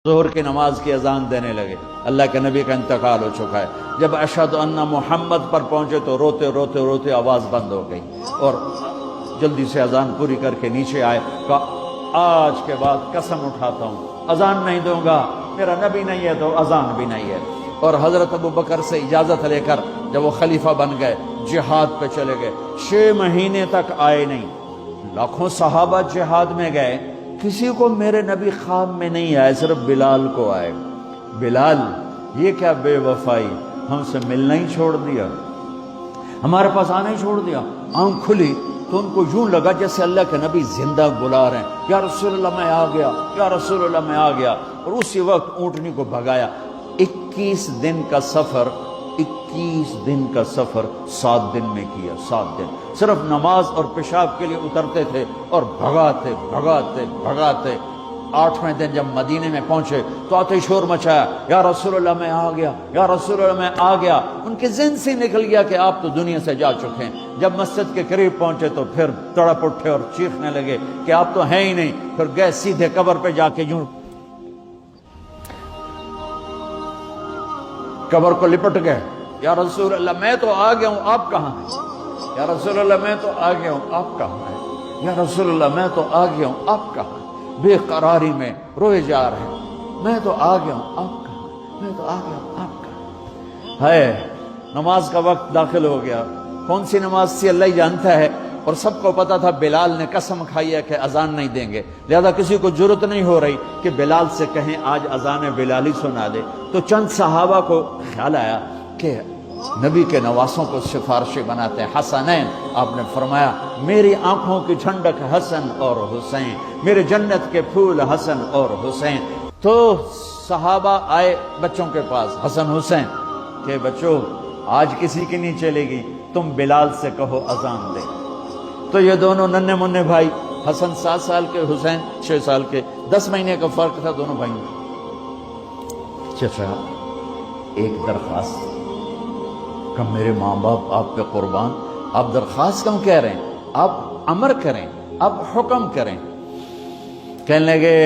ظہر کی نماز کی اذان دینے لگے، اللہ کے نبی کا انتقال ہو چکا ہے۔ جب اشہد ان محمد پر پہنچے تو روتے روتے روتے آواز بند ہو گئی اور جلدی سے اذان پوری کر کے نیچے آئے، کہا آج کے بعد قسم اٹھاتا ہوں اذان نہیں دوں گا، میرا نبی نہیں ہے تو اذان بھی نہیں ہے۔ اور حضرت ابو بکر سے اجازت لے کر جب وہ خلیفہ بن گئے جہاد پہ چلے گئے، 6 مہینے تک آئے نہیں۔ لاکھوں صحابہ جہاد میں گئے، کسی کو میرے نبی خواب میں نہیں آئے، صرف بلال کو آئے۔ بلال یہ کیا بے وفائی، ہم سے ملنا ہی چھوڑ دیا، ہمارے پاس آنا ہی چھوڑ دیا۔ آنکھ کھلی تو ان کو یوں لگا جیسے اللہ کے نبی زندہ بلا رہے ہیں، یا رسول اللہ میں آ گیا، یا رسول اللہ میں آ گیا۔ اور اسی وقت اونٹنی کو بھگایا۔ 21 دن کا سفر 7 دن میں کیا، 7 دن صرف نماز اور پیشاب کے لیے اترتے تھے اور بھگاتے بھگاتے بھگاتے 8ویں دن جب مدینے میں پہنچے تو آتے شور مچایا، یا رسول اللہ میں آ گیا، یا رسول اللہ میں آ گیا۔ ان کے ذہن سے نکل گیا کہ آپ تو دنیا سے جا چکے ہیں۔ جب مسجد کے قریب پہنچے تو پھر تڑپ اٹھے اور چیخنے لگے کہ آپ تو ہیں ہی نہیں۔ پھر گئے سیدھے قبر پہ جا کے یوں قبر کو لپٹ گئے، یا رسول اللہ میں تو آ گیا ہوں، آپ کہاں ہیں؟ یا رسول اللہ میں تو آ گیا ہوں، آپ کہاں ہیں؟ یا رسول اللہ میں تو آ گیا ہوں، آپ کہاں ہیں؟ بے قراری میں روئے جا رہے ہیں، میں تو آ گیا ہوں، آپ کہاں ہیں؟ میں تو آ گیا ہوں، آپ کہاں ہیں؟ ہے نماز کا وقت داخل ہو گیا۔ کون سی نماز تھی اللہ ہی جانتا ہے، اور سب کو پتا تھا بلال نے قسم کھائی ہے کہ اذان نہیں دیں گے، لہذا کسی کو جرت نہیں ہو رہی کہ بلال سے کہیں آج اذان بلالی سنا دے۔ تو چند صحابہ کو خیال آیا کہ نبی کے نواسوں کو سفارشی بناتے ہیں، حسنین۔ آپ نے فرمایا میری آنکھوں کی ٹھنڈک حسن اور حسین، میرے جنت کے پھول حسن اور حسین۔ تو صحابہ آئے بچوں کے پاس، حسن حسین، کہ بچوں آج کسی کی نہیں چلے گی، تم بلال سے کہو اذان دے۔ تو یہ دونوں ننھے منھے بھائی، حسن 7 سال کے، حسین 6 سال کے، 10 مہینے کا فرق تھا دونوں بھائیوں۔ چچا ایک درخواست کہ میرے ماں باپ آپ پہ قربان، آپ درخواست کیوں کہہ رہے ہیں؟ آپ امر کریں، آپ حکم کریں۔ کہنے لگے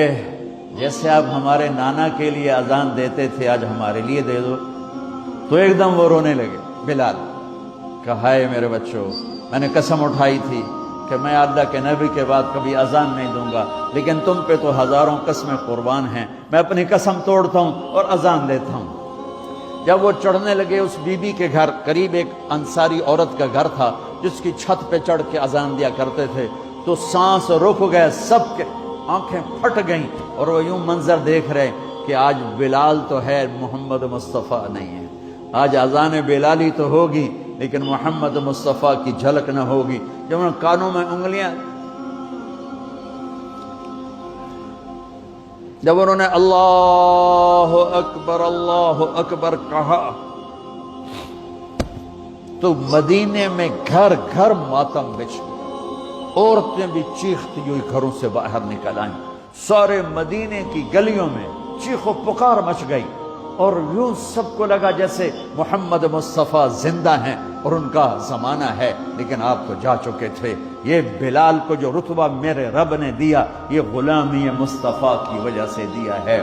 جیسے آپ ہمارے نانا کے لیے اذان دیتے تھے آج ہمارے لیے دے دو۔ تو ایک دم وہ رونے لگے بلال، کہا ہے میرے بچوں، میں نے قسم اٹھائی تھی کہ میں اللہ کے نبی کے بعد کبھی اذان نہیں دوں گا، لیکن تم پہ تو ہزاروں قسمیں قربان ہیں، میں اپنی قسم توڑتا ہوں اور اذان دیتا ہوں۔ جب وہ چڑھنے لگے اس بی بی کے گھر، قریب ایک انصاری عورت کا گھر تھا جس کی چھت پہ چڑھ کے اذان دیا کرتے تھے، تو سانس رک گئے سب کے، آنکھیں پھٹ گئیں، اور وہ یوں منظر دیکھ رہے کہ آج بلال تو ہے، محمد مصطفیٰ نہیں ہے۔ آج اذان بلالی تو ہوگی لیکن محمد مصطفیٰ کی جھلک نہ ہوگی۔ جب انہوں نے کانوں میں انگلیاں، جب انہوں نے اللہ اکبر کہا تو مدینے میں گھر گھر ماتم بچھ گیا، عورتیں بھی چیختی ہوئی گھروں سے باہر نکل آئیں، سارے مدینے کی گلیوں میں چیخ و پکار مچ گئی، اور یوں سب کو لگا جیسے محمد مصطفیٰ زندہ ہیں اور ان کا زمانہ ہے، لیکن آپ تو جا چکے تھے۔ یہ بلال کو جو رتبہ میرے رب نے دیا، یہ غلامی مصطفیٰ کی وجہ سے دیا ہے۔